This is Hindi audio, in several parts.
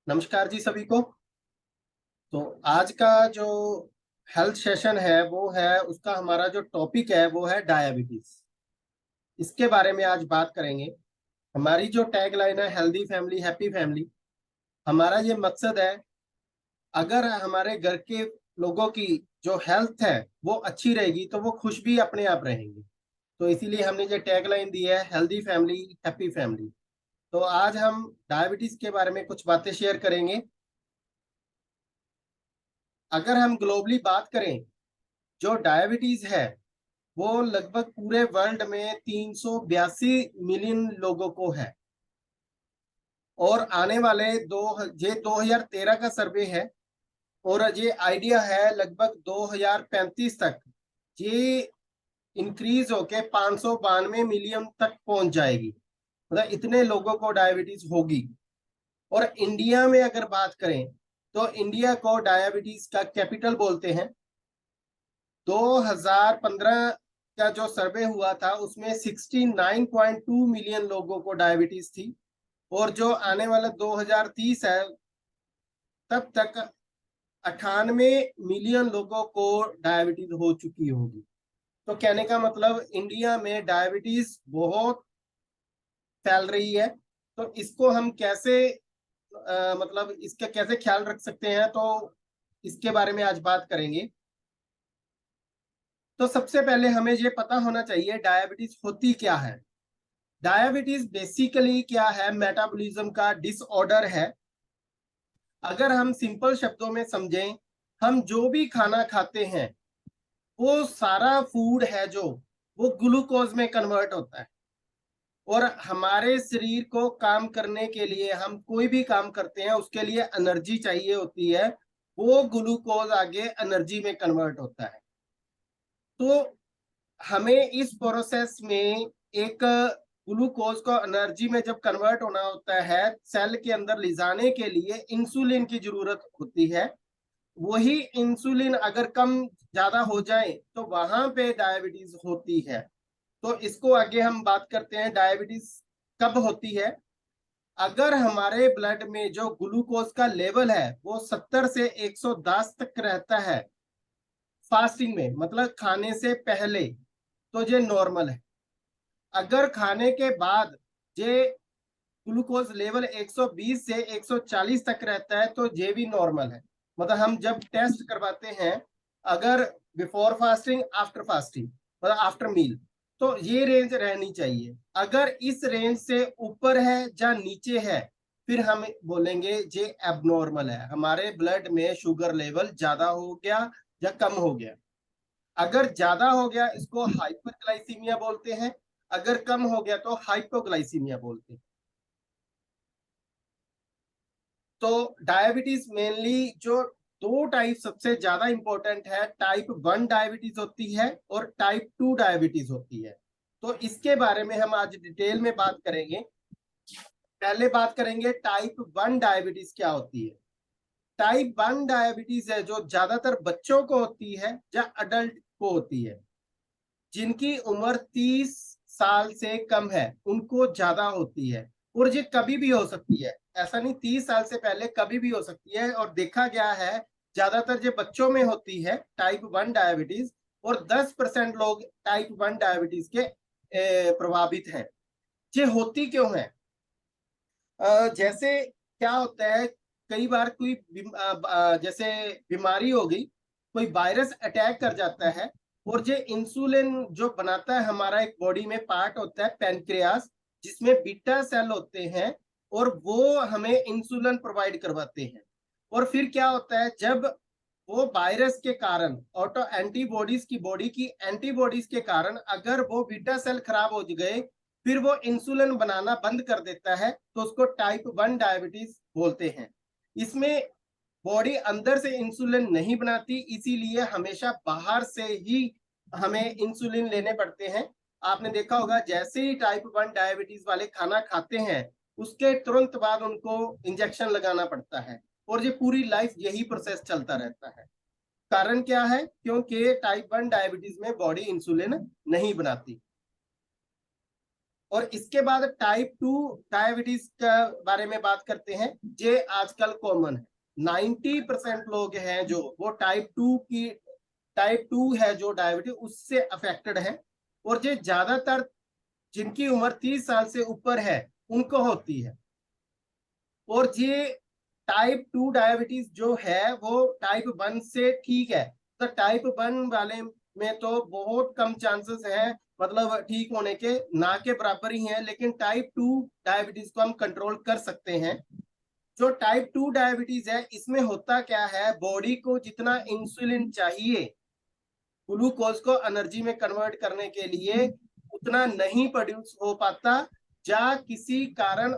नमस्कार जी सभी को। तो आज का जो हेल्थ सेशन है वो है, उसका हमारा जो टॉपिक है वो है डायबिटीज। इसके बारे में आज बात करेंगे। हमारी जो टैगलाइन है हेल्दी फैमिली हैप्पी फैमिली, हमारा ये मकसद है, अगर हमारे घर के लोगों की जो हेल्थ है वो अच्छी रहेगी तो वो खुश भी अपने आप रहेंगे। तो इसीलिए हमने ये टैगलाइन दी है हेल्दी फैमिली हैप्पी फैमिली। तो आज हम डायबिटीज के बारे में कुछ बातें शेयर करेंगे। अगर हम ग्लोबली बात करें, जो डायबिटीज है वो लगभग पूरे वर्ल्ड में 382 मिलियन लोगों को है। और आने वाले ये 2013 का सर्वे है, और ये आइडिया है लगभग 2035 तक ये इंक्रीज होके 592 मिलियन तक पहुंच जाएगी। मतलब इतने लोगों को डायबिटीज होगी। और इंडिया में अगर बात करें तो इंडिया को डायबिटीज का कैपिटल बोलते हैं। 2015 का जो सर्वे हुआ था उसमें 69.2 मिलियन लोगों को डायबिटीज थी। और जो आने वाला 2030 है तब तक 98 मिलियन लोगों को डायबिटीज हो चुकी होगी। तो कहने का मतलब इंडिया में डायबिटीज बहुत फैल रही है। तो इसको हम कैसे मतलब इसका कैसे ख्याल रख सकते हैं, तो इसके बारे में आज बात करेंगे। तो सबसे पहले हमें ये पता होना चाहिए डायबिटीज होती क्या है। डायबिटीज बेसिकली क्या है, मेटाबॉलिज्म का डिसऑर्डर है। अगर हम सिंपल शब्दों में समझें, हम जो भी खाना खाते हैं वो सारा फूड है जो वो ग्लूकोज में कन्वर्ट होता है। और हमारे शरीर को काम करने के लिए, हम कोई भी काम करते हैं उसके लिए एनर्जी चाहिए होती है, वो ग्लूकोज आगे एनर्जी में कन्वर्ट होता है। तो हमें इस प्रोसेस में एक ग्लूकोज को एनर्जी में जब कन्वर्ट होना होता है, सेल के अंदर ले जाने के लिए इंसुलिन की जरूरत होती है। वही इंसुलिन अगर कम ज्यादा हो जाए तो वहां पे डायबिटीज होती है। तो इसको आगे हम बात करते हैं डायबिटीज कब होती है। अगर हमारे ब्लड में जो ग्लूकोज का लेवल है वो 70 से 110 तक रहता है फास्टिंग में, मतलब खाने से पहले, तो ये नॉर्मल है। अगर खाने के बाद ये ग्लूकोज लेवल 120 से 140 तक रहता है तो ये भी नॉर्मल है। मतलब हम जब टेस्ट करवाते हैं, अगर बिफोर फास्टिंग आफ्टर फास्टिंग मतलब आफ्टर मील, तो ये रेंज रहनी चाहिए। अगर इस रेंज से ऊपर है या नीचे है फिर हम बोलेंगे ये एबनॉर्मल है, हमारे ब्लड में शुगर लेवल ज्यादा हो गया या कम हो गया। अगर ज्यादा हो गया इसको हाइपरग्लाइसीमिया बोलते हैं, अगर कम हो गया तो हाइपोग्लाइसीमिया बोलते हैं। तो डायबिटीज मेनली जो दो टाइप सबसे ज्यादा इंपॉर्टेंट है, टाइप 1 डायबिटीज होती है और टाइप 2 डायबिटीज होती है। तो इसके बारे में हम आज डिटेल में बात करेंगे। पहले बात करेंगे टाइप 1 डायबिटीज क्या होती है। टाइप 1 डायबिटीज है जो ज्यादातर बच्चों को होती है या अडल्ट को होती है। जिनकी उम्र 30 साल से कम है उनको ज्यादा होती है। और ये कभी भी हो सकती है, ऐसा नहीं 30 साल से पहले, कभी भी हो सकती है। और देखा गया है ज्यादातर ये बच्चों में होती है टाइप 1 डायबिटीज। और 10% लोग टाइप 1 डायबिटीज के प्रभावित हैं। ये होती क्यों है? जैसे क्या होता है, कई बार कोई जैसे बीमारी हो गई, कोई वायरस अटैक कर जाता है। और जो इंसुलिन जो बनाता है, हमारा एक बॉडी में पार्ट होता है पैनक्रियास, जिसमें बीटा सेल होते हैं और वो हमें इंसुलिन प्रोवाइड करवाते हैं। और फिर क्या होता है, जब वो वायरस के कारण ऑटो एंटीबॉडीज की बॉडी की एंटीबॉडीज के कारण अगर वो बीटा सेल खराब हो गए, फिर वो इंसुलिन बनाना बंद कर देता है, तो उसको टाइप 1 डायबिटीज बोलते हैं। इसमें बॉडी अंदर से इंसुलिन नहीं बनाती, इसीलिए हमेशा बाहर से ही हमें इंसुलिन लेने पड़ते हैं। आपने देखा होगा जैसे ही टाइप 1 डायबिटीज वाले खाना खाते हैं उसके तुरंत बाद उनको इंजेक्शन लगाना पड़ता है। और ये पूरी लाइफ यही प्रोसेस चलता रहता है। कारण क्या है? क्योंकि टाइप 1 डायबिटीज में बॉडी इंसुलिन नहीं बनाती। और इसके बाद टाइप 2 डायबिटीज का बारे में बात करते हैं। ये आजकल कॉमन है, 90% लोग हैं जो वो टाइप टू है जो डायबिटीज उससे अफेक्टेड है। और ये ज्यादातर जिनकी उम्र 30 साल से ऊपर है उनको होती है। और ये टाइप 2 डायबिटीज जो है वो टाइप 1 से ठीक है, तो टाइप 1 वाले में तो बहुत कम चांसेस है, मतलब ठीक होने के ना के बराबर ही है। लेकिन टाइप 2 डायबिटीज को हम कंट्रोल कर सकते हैं। जो टाइप 2 डायबिटीज है इसमें होता क्या है, बॉडी को जितना इंसुलिन चाहिए ग्लूकोज को एनर्जी में कन्वर्ट करने के लिए उतना नहीं प्रोड्यूस हो पाता, या किसी कारण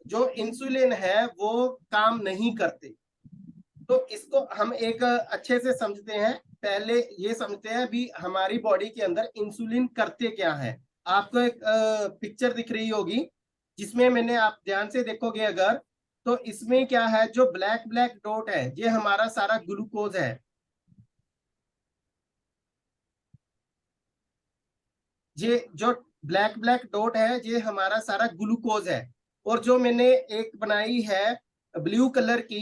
जो इंसुलिन है वो काम नहीं करते। तो इसको हम एक अच्छे से समझते हैं। पहले ये समझते हैं भी हमारी बॉडी के अंदर इंसुलिन करते क्या है। आपको एक पिक्चर दिख रही होगी जिसमें मैंने, आप ध्यान से देखोगे अगर, तो इसमें क्या है, जो ब्लैक ब्लैक डॉट है ये हमारा सारा ग्लूकोज है। ये जो ब्लैक ब्लैक डॉट है ये हमारा सारा ग्लूकोज है। और जो मैंने एक बनाई है ब्लू कलर की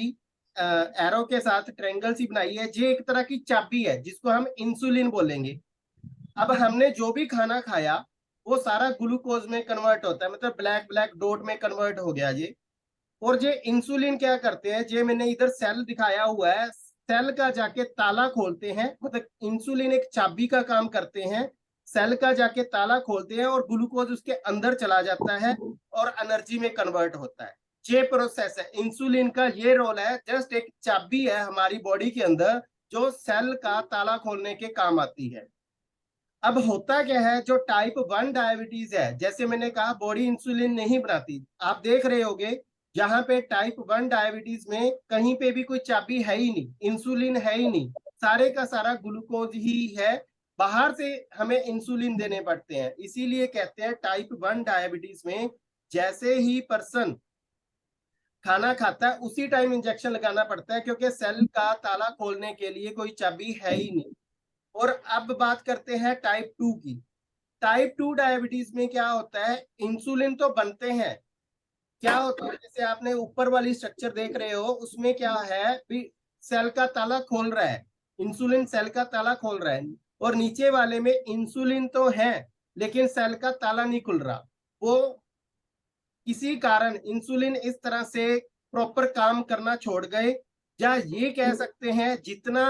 एरो के साथ ट्रायंगल सी बनाई है, ये एक तरह की चाबी है जिसको हम इंसुलिन बोलेंगे। अब हमने जो भी खाना खाया वो सारा ग्लूकोज में कन्वर्ट होता है, मतलब ब्लैक ब्लैक डॉट में कन्वर्ट हो गया ये। और ये इंसुलिन क्या करते हैं, ये मैंने इधर सेल दिखाया हुआ है, सेल का जाके ताला खोलते हैं, मतलब इंसुलिन एक चाबी का काम करते हैं। सेल का जाके ताला खोलते हैं और ग्लूकोज उसके अंदर चला जाता है और एनर्जी में कन्वर्ट होता है। ये प्रोसेस है इंसुलिन का, ये रोल है, जस्ट एक चाबी है हमारी बॉडी के अंदर जो सेल का ताला खोलने के काम आती है। अब होता क्या है, जो टाइप 1 डायबिटीज है, जैसे मैंने कहा बॉडी इंसुलिन नहीं बनाती, आप देख रहे होगे जहां पे टाइप 1 डायबिटीज में कहीं पे भी कोई चाबी है ही नहीं, इंसुलिन है ही नहीं, सारे का सारा ग्लूकोज ही है। बाहर से हमें इंसुलिन देने पड़ते हैं। इसीलिए कहते हैं टाइप 1 डायबिटीज में जैसे ही पर्सन खाना खाता है उसी टाइम इंजेक्शन लगाना पड़ता है, क्योंकि सेल का ताला खोलने के लिए कोई चाबी है ही नहीं। और अब बात करते हैं टाइप 2 की। टाइप 2 डायबिटीज में क्या होता है, इंसुलिन तो बनते हैं, क्या होता है जैसे आपने ऊपर वाली स्ट्रक्चर देख रहे हो उसमें क्या है भी, सेल का ताला खोल रहा है, इंसुलिन सेल का ताला खोल रहा है। और नीचे वाले में इंसुलिन तो है लेकिन सेल का ताला नहीं खुल रहा। वो किसी कारण इंसुलिन इस तरह से प्रॉपर काम करना छोड़ गए, या ये कह सकते हैं जितना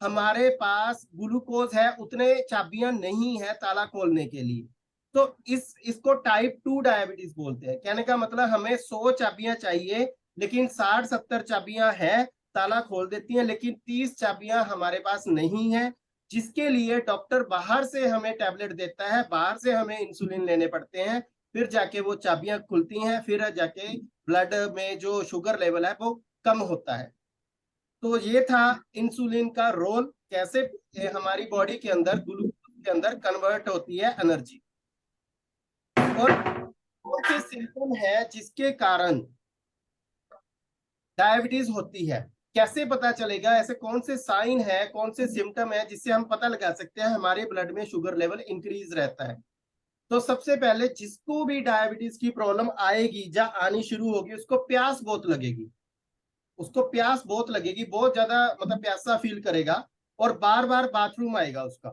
हमारे पास ग्लूकोज है उतने चाबियां नहीं है ताला खोलने के लिए। तो इसको टाइप 2 डायबिटीज बोलते हैं। कहने का मतलब हमें 100 चाबियां चाहिए लेकिन 60-70 चाबियां हैं, ताला खोल देती हैं, लेकिन 30 चाबियां हमारे पास नहीं है, जिसके लिए डॉक्टर बाहर से हमें टैबलेट देता है, बाहर से हमें इंसुलिन लेने पड़ते हैं, फिर जाके वो चाबियां खुलती हैं, फिर जाके ब्लड में जो शुगर लेवल है वो कम होता है। तो ये था इंसुलिन का रोल, कैसे हमारी बॉडी के अंदर ग्लूकोज के अंदर कन्वर्ट होती है एनर्जी। और कौन से सिम्टम है जिसके कारण डायबिटीज होती है, कैसे पता चलेगा, ऐसे कौन से साइन है, कौन से सिम्टम है जिससे हम पता लगा सकते हैं हमारे ब्लड में शुगर लेवल इंक्रीज रहता है। तो सबसे पहले जिसको भी डायबिटीज की प्रॉब्लम आएगी या आनी शुरू होगी उसको प्यास बहुत लगेगी, उसको प्यास बहुत लगेगी, बहुत ज्यादा मतलब प्यासा फील करेगा, और बार बार बाथरूम आएगा उसका,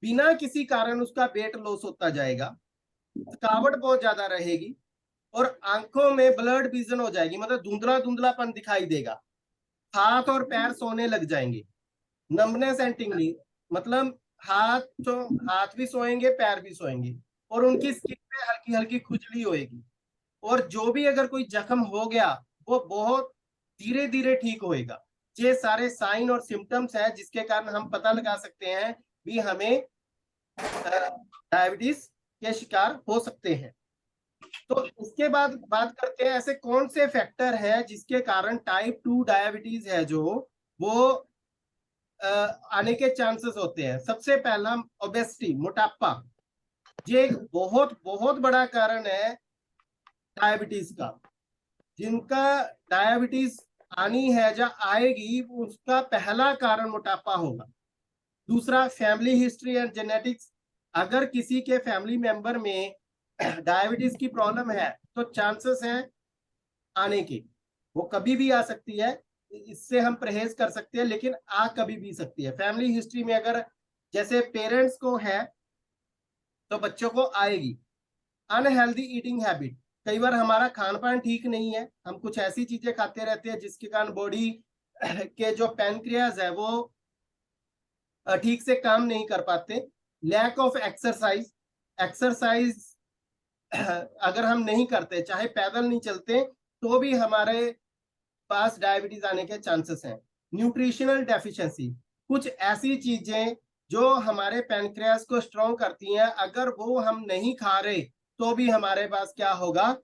बिना किसी कारण उसका वेट लॉस होता जाएगा, थकावट बहुत ज्यादा रहेगी, और आंखों में ब्लड विजन हो जाएगी, मतलब धुंधला धुंधलापन दिखाई देगा, हाथ और पैर सोने लग जाएंगे, नंबनेस एंड टिंगलिंग, मतलब हाथ तो हाथ भी सोएंगे पैर भी सोएंगे, और उनकी स्किन पे हल्की हल्की खुजली होएगी। और जो भी अगर कोई जख्म हो गया वो बहुत धीरे धीरे ठीक होएगा। ये सारे साइन और सिम्टम्स है जिसके कारण हम पता लगा सकते हैं भी हमें डायबिटीज के शिकार हो सकते हैं। तो इसके बाद बात करते हैं ऐसे कौन से फैक्टर है जिसके कारण टाइप 2 डायबिटीज है जो वो आने के चांसेस होते हैं। सबसे पहला ओबेसिटी, मोटापा, ये एक बहुत बहुत बड़ा कारण है डायबिटीज का। जिनका डायबिटीज आनी है या आएगी उसका पहला कारण मोटापा होगा। दूसरा फैमिली हिस्ट्री एंड जेनेटिक्स, अगर किसी के फैमिली मेंबर में डायबिटीज की प्रॉब्लम है तो चांसेस हैं आने के, वो कभी भी आ सकती है, इससे हम परहेज कर सकते हैं, लेकिन आ कभी भी सकती है। फैमिली हिस्ट्री में अगर जैसे पेरेंट्स को है तो बच्चों को आएगी। अनहेल्दी ईटिंग हैबिट, कई बार हमारा खान पान ठीक नहीं है, हम कुछ ऐसी चीजें खाते रहते हैं जिसके कारण बॉडी के जो पैनक्रियाज है वो ठीक से काम नहीं कर पाते। लैक ऑफ एक्सरसाइज, एक्सरसाइज अगर हम नहीं करते, चाहे पैदल नहीं चलते, तो भी हमारे पास डायबिटीज आने के चांसेस हैं। न्यूट्रिशनल डेफिशिएंसी, कुछ ऐसी चीजें जो हमारे पैनक्रियास को स्ट्रॉन्ग करती हैं, अगर वो हम नहीं खा रहे तो भी हमारे पास क्या होगा,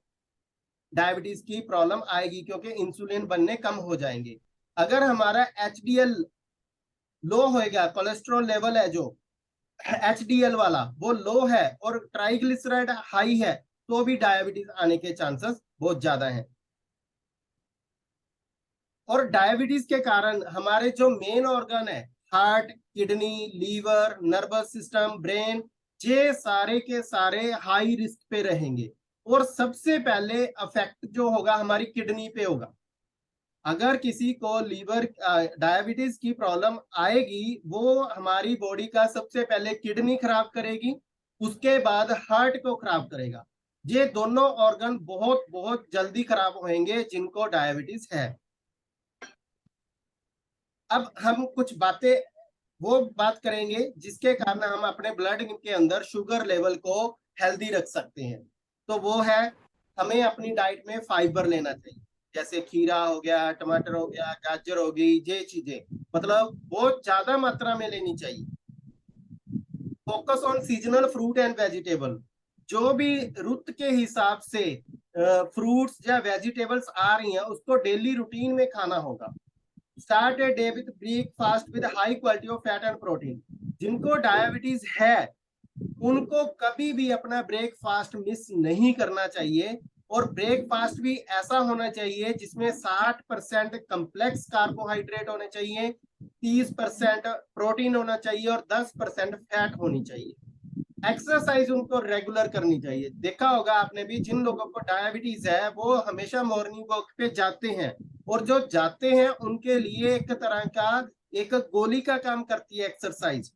डायबिटीज की प्रॉब्लम आएगी, क्योंकि इंसुलिन बनने कम हो जाएंगे। अगर हमारा एचडीएल लो होएगा, कोलेस्ट्रॉल लेवल है जो एचडीएल वाला वो लो है और ट्राइग्लिसराइड हाई है, तो भी डायबिटीज आने के चांसेस बहुत ज्यादा हैं। और डायबिटीज के कारण हमारे जो मेन ऑर्गन है, heart, kidney, liver, nervous system, brain, ये सारे के सारे हाई रिस्क पे रहेंगे। और सबसे पहले अफेक्ट जो होगा हमारी किडनी पे होगा। अगर किसी को लीवर डायबिटीज की प्रॉब्लम आएगी, वो हमारी बॉडी का सबसे पहले किडनी खराब करेगी, उसके बाद हार्ट को खराब करेगा। ये दोनों ऑर्गन बहुत बहुत जल्दी खराब होंगे जिनको डायबिटीज है। अब हम कुछ बातें वो बात करेंगे जिसके कारण हम अपने ब्लड के अंदर शुगर लेवल को हेल्दी रख सकते हैं। तो वो है, हमें अपनी डाइट में फाइबर लेना चाहिए, जैसे खीरा हो गया, टमाटर हो गया, गाजर हो गई, ये चीजें मतलब बहुत ज्यादा मात्रा में लेनी चाहिए। Focus on seasonal fruit and vegetable, जो भी रुत के हिसाब से फ्रूट्स या वेजिटेबल्स आ रही हैं उसको डेली रूटीन में खाना होगा। Start a day with breakfast with high quality of fat and protein. जिनको डायबिटीज है उनको कभी भी अपना ब्रेकफास्ट मिस नहीं करना चाहिए, और ब्रेकफास्ट भी ऐसा होना चाहिए जिसमें 60% कम्प्लेक्स कार्बोहाइड्रेट होने चाहिए, 30% प्रोटीन होना चाहिए और 10% फैट होनी चाहिए। एक्सरसाइज उनको रेगुलर करनी चाहिए। देखा होगा आपने भी, जिन लोगों को डायबिटीज है वो हमेशा मॉर्निंग वॉक पे जाते हैं, और जो जाते हैं उनके लिए एक तरह का एक गोली का काम करती है एक्सरसाइज।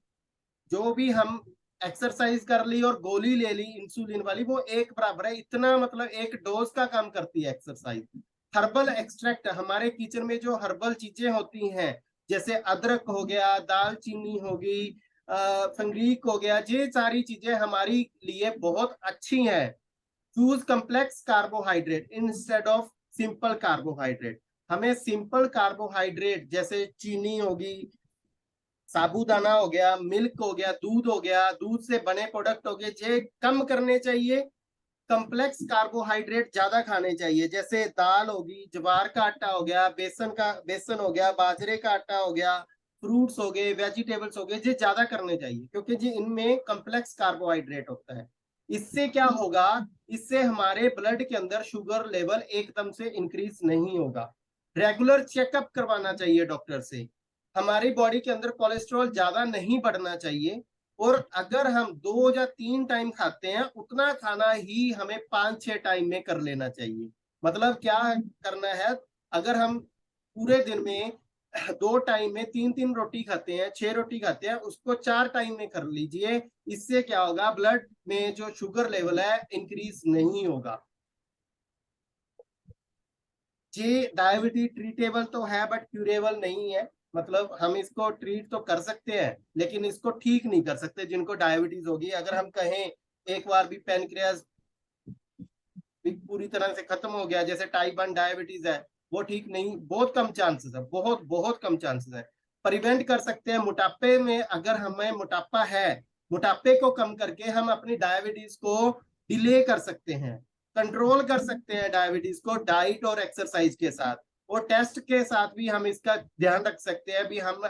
जो भी हम एक्सरसाइज कर ली और गोली ले ली इंसुलिन वाली, वो एक बराबर है, इतना मतलब एक डोज का काम करती है एक्सरसाइज। हर्बल एक्सट्रैक्ट, हमारे किचन में जो हर्बल चीजें होती हैं जैसे अदरक हो गया, दालचीनी होगी, फंगरीक हो गया, ये सारी चीजें हमारी लिए बहुत अच्छी हैं। Choose complex carbohydrate instead of simple carbohydrate. हमें सिंपल कार्बोहाइड्रेट जैसे चीनी होगी, साबूदाना हो गया, मिल्क हो गया, दूध हो गया, दूध से बने प्रोडक्ट हो गए, ये कम करने चाहिए। कम्प्लेक्स कार्बोहाइड्रेट ज्यादा खाने चाहिए, जैसे दाल होगी, ज्वार का आटा हो गया, बेसन हो गया, बाजरे का आटा हो गया, फ्रूट्स हो गए, वेजिटेबल्स हो गए, ये ज्यादा करने चाहिए क्योंकि जी इनमें कम्प्लेक्स कार्बोहाइड्रेट होता है। इससे क्या होगा, इससे हमारे ब्लड के अंदर शुगर लेवल एकदम से इंक्रीज नहीं होगा। रेगुलर चेकअप करवाना चाहिए डॉक्टर से। हमारी बॉडी के अंदर कोलेस्ट्रॉल ज्यादा नहीं बढ़ना चाहिए, और अगर हम 2 या 3 टाइम खाते हैं उतना खाना ही हमें 5-6 टाइम में कर लेना चाहिए। मतलब क्या करना है, अगर हम पूरे दिन में 2 टाइम में 3-3 रोटी खाते हैं, 6 रोटी खाते हैं, उसको 4 टाइम में कर लीजिए। इससे क्या होगा, ब्लड में जो शुगर लेवल है इंक्रीज नहीं होगा। ये डायबिटीज ट्रीटेबल तो है बट क्यूरेबल नहीं है, मतलब हम इसको ट्रीट तो कर सकते हैं लेकिन इसको ठीक नहीं कर सकते जिनको डायबिटीज होगी। अगर हम कहें एक बार भी पैनक्रियास पूरी तरह से खत्म हो गया, जैसे टाइप 1 डायबिटीज है, वो ठीक नहीं, बहुत कम चांसेस है, बहुत बहुत कम चांसेस है। प्रिवेंट कर सकते हैं मोटापे में, अगर हमें मोटापा है, मोटापे को कम करके हम अपनी डायबिटीज को डिले कर सकते हैं, कंट्रोल कर सकते हैं डायबिटीज को डाइट और एक्सरसाइज के साथ। और टेस्ट के साथ भी हम इसका ध्यान रख सकते हैं, भी हम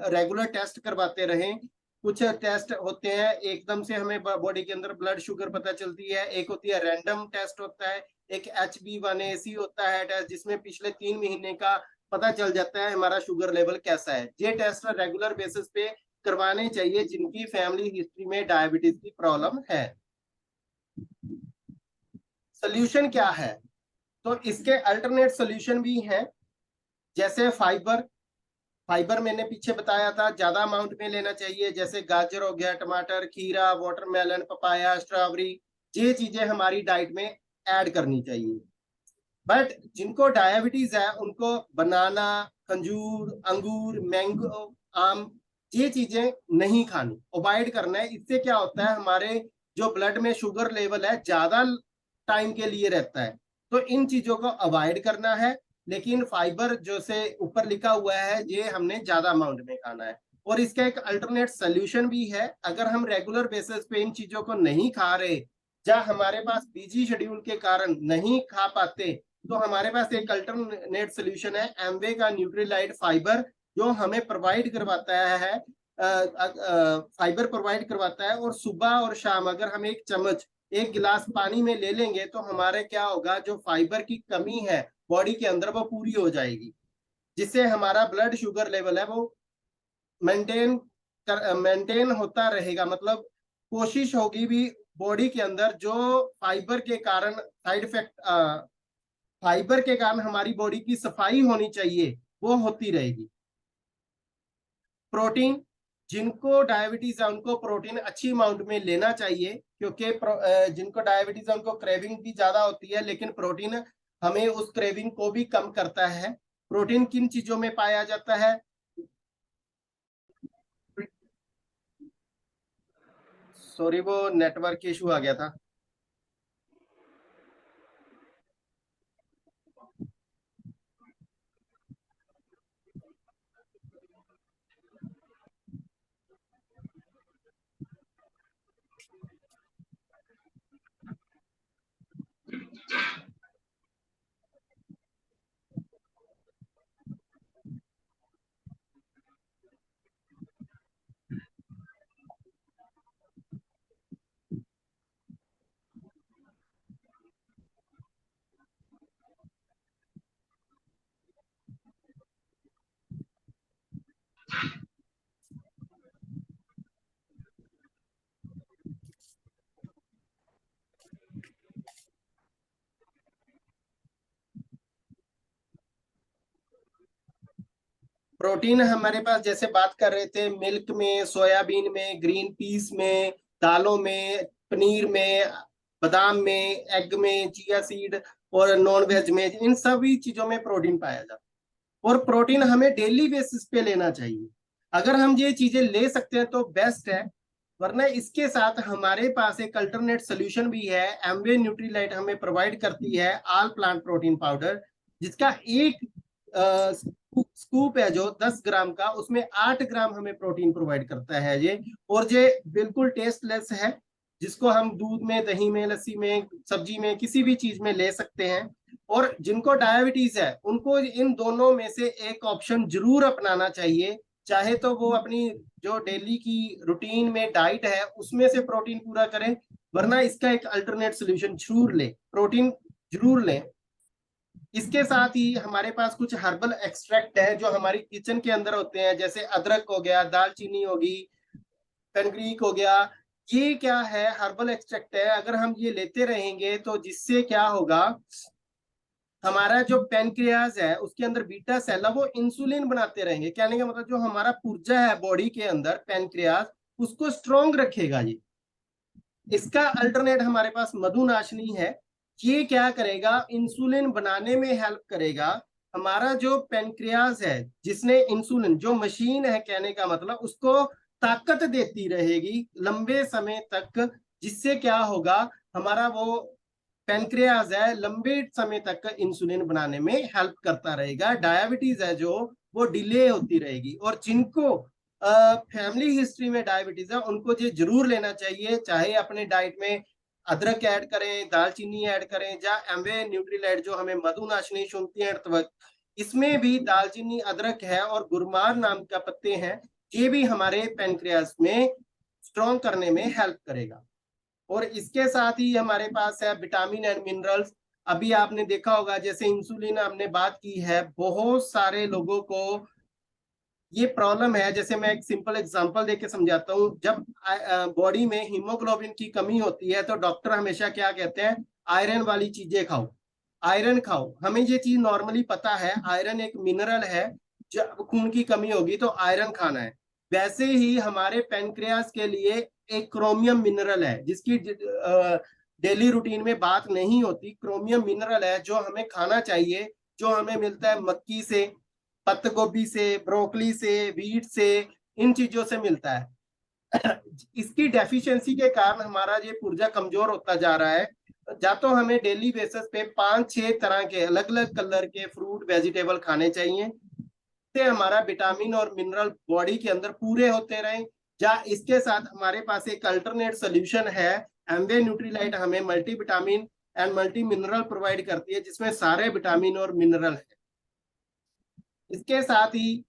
रेगुलर टेस्ट करवाते रहें। कुछ टेस्ट होते हैं एकदम से हमें बॉडी के अंदर ब्लड शुगर पता चलती है, एक होती है रैंडम टेस्ट होता है, एक HbA1c होता है टेस्ट जिसमें पिछले 3 महीने का पता चल जाता है हमारा शुगर लेवल कैसा है। ये टेस्ट रेगुलर बेसिस पे करवाने चाहिए जिनकी फैमिली हिस्ट्री में डायबिटीज की प्रॉब्लम है। सोल्यूशन क्या है? तो इसके अल्टरनेट सोल्यूशन भी हैं, जैसे फाइबर। फाइबर मैंने पीछे बताया था ज्यादा अमाउंट में लेना चाहिए, जैसे गाजर हो गया, टमाटर, खीरा, वाटरमेलन, पपाया, स्ट्रॉबेरी, ये चीजें हमारी डाइट में ऐड करनी चाहिए। बट जिनको डायबिटीज है उनको बनाना, खजूर, अंगूर, मैंगो, आम, ये चीजें नहीं खानी, अवॉइड करना है। इससे क्या होता है, हमारे जो ब्लड में शुगर लेवल है ज्यादा टाइम के लिए रहता है, तो इन चीजों को अवॉइड करना है। लेकिन फाइबर जो से ऊपर लिखा हुआ है ये हमने ज्यादा अमाउंट में खाना है। और इसका एक अल्टरनेट सोल्यूशन भी है, अगर हम रेगुलर बेसिस पे इन चीजों को नहीं खा रहे या हमारे पास बिजी शेड्यूल के कारण नहीं खा पाते, तो हमारे पास एक अल्टरनेट सोल्यूशन है, एमवे का न्यूट्रीलाइट फाइबर, जो हमें प्रोवाइड करवाता है, फाइबर प्रोवाइड करवाता है। और सुबह और शाम अगर हम एक चम्मच एक गिलास पानी में ले लेंगे तो हमारे क्या होगा, जो फाइबर की कमी है बॉडी के अंदर वो पूरी हो जाएगी, जिससे हमारा ब्लड शुगर लेवल है वो मेंटेन होता रहेगा। मतलब कोशिश होगी भी बॉडी के अंदर जो फाइबर के कारण साइड इफेक्ट, फाइबर के कारण हमारी बॉडी की सफाई होनी चाहिए वो होती रहेगी। प्रोटीन, जिनको डायबिटीज है उनको प्रोटीन अच्छी अमाउंट में लेना चाहिए, क्योंकि जिनको डायबिटीज है उनको क्रेविंग भी ज्यादा होती है, लेकिन प्रोटीन हमें उस क्रेविंग को भी कम करता है। प्रोटीन किन चीजों में पाया जाता है? सॉरी, वो नेटवर्क इशू आ गया था। प्रोटीन हमारे पास जैसे बात कर रहे थे, मिल्क में, सोयाबीन में, ग्रीन पीस में, दालों में, पनीर में, बादाम में, एग में, चिया सीड, और नॉन वेज में, इन सभी चीजों में प्रोटीन पाया जाता है। और प्रोटीन हमें डेली बेसिस पे लेना चाहिए। अगर हम ये चीजें ले सकते हैं तो बेस्ट है, वरना इसके साथ हमारे पास एक अल्टरनेट सोल्यूशन भी है। एमवे न्यूट्रीलाइट हमें प्रोवाइड करती है ऑल प्लांट प्रोटीन पाउडर, जिसका एक स्कूप है जो 10 ग्राम का, उसमें 8 ग्राम हमें प्रोटीन प्रोवाइड करता है ये। और ये बिल्कुल टेस्टलेस है, जिसको हम दूध में, दही में, लस्सी में, सब्जी में, किसी भी चीज में ले सकते हैं। और जिनको डायबिटीज है उनको इन दोनों में से एक ऑप्शन जरूर अपनाना चाहिए, चाहे तो वो अपनी जो डेली की रूटीन में डाइट है उसमें से प्रोटीन पूरा करें, वरना इसका एक अल्टरनेट सोल्यूशन जरूर लें, प्रोटीन जरूर लें। इसके साथ ही हमारे पास कुछ हर्बल एक्सट्रैक्ट है जो हमारी किचन के अंदर होते हैं, जैसे अदरक हो गया, दालचीनी होगी, फेनुग्रीक हो गया। ये क्या है, हर्बल एक्सट्रैक्ट है। अगर हम ये लेते रहेंगे तो जिससे क्या होगा, हमारा जो पेनक्रियाज है उसके अंदर बीटा सेल है वो इंसुलिन बनाते रहेंगे। कहने का मतलब जो हमारा पुर्जा है बॉडी के अंदर, पेनक्रियाज, उसको स्ट्रोंग रखेगा ये। इसका अल्टरनेट हमारे पास मधुनाशनी है। ये क्या करेगा, इंसुलिन बनाने में हेल्प करेगा। हमारा जो पेनक्रियाज है, जिसने इंसुलिन, जो मशीन है कहने का मतलब, उसको ताकत देती रहेगी लंबे समय तक, जिससे क्या होगा, हमारा वो पेनक्रियाज है लंबे समय तक इंसुलिन बनाने में हेल्प करता रहेगा। डायबिटीज है जो वो डिले होती रहेगी। और जिनको फैमिली हिस्ट्री में डायबिटीज है उनको ये जरूर लेना चाहिए, चाहे अपने डाइट में अदरक ऐड करें, दालचीनी ऐड करें, या एमवे न्यूट्रीलाइट जो हमें मधुनाशनी सुनती है, इसमें भी दालचीनी, अदरक है, और गुरमार नाम का पत्ते हैं, ये भी हमारे पेनक्रियाज में स्ट्रॉन्ग करने में हेल्प करेगा। और इसके साथ ही हमारे पास है विटामिन एंड मिनरल्स। अभी आपने देखा होगा, जैसे इंसुलिन हमने बात की है, बहुत सारे लोगों को ये प्रॉब्लम है। जैसे मैं एक सिंपल एग्जांपल देके समझाता हूँ। जब बॉडी में हीमोग्लोबिन की कमी होती है तो डॉक्टर हमेशा क्या कहते हैं, आयरन वाली चीजें खाओ, आयरन खाओ। हमें ये चीज नॉर्मली पता है, आयरन एक मिनरल है, जब खून की कमी होगी तो आयरन खाना है। वैसे ही हमारे पेनक्रियास के लिए एक क्रोमियम मिनरल है, जिसकी डेली रूटीन में बात नहीं होती। क्रोमियम मिनरल है जो हमें खाना चाहिए, जो हमें मिलता है मक्की से, पत्त गोभी से, ब्रोकली से, वीट से, इन चीजों से मिलता है। इसकी डेफिशिएंसी के कारण हमारा ये पुर्जा कमजोर होता जा रहा है। या तो हमें डेली बेसिस पे 5-6 तरह के अलग अलग कलर के फ्रूट वेजिटेबल खाने चाहिए, से हमारा विटामिन और मिनरल बॉडी के अंदर पूरे होते रहें। या इसके साथ हमारे पास एक अल्टरनेट सोल्यूशन है, एमवे न्यूट्रीलाइट हमें multi vitamin and multi mineral provide करती है, जिसमें सारे विटामिन और मिनरल है। इसके साथ ही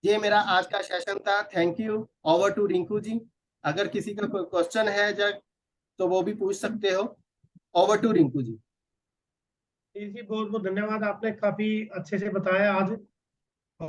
ये मेरा आज का सेशन था। Thank you. Over to Rinku ji. अगर किसी का कोई क्वेश्चन है जब, तो वो भी पूछ सकते हो। ओवर टू रिंकू जी। जी बहुत बहुत धन्यवाद, आपने काफी अच्छे से बताया आज।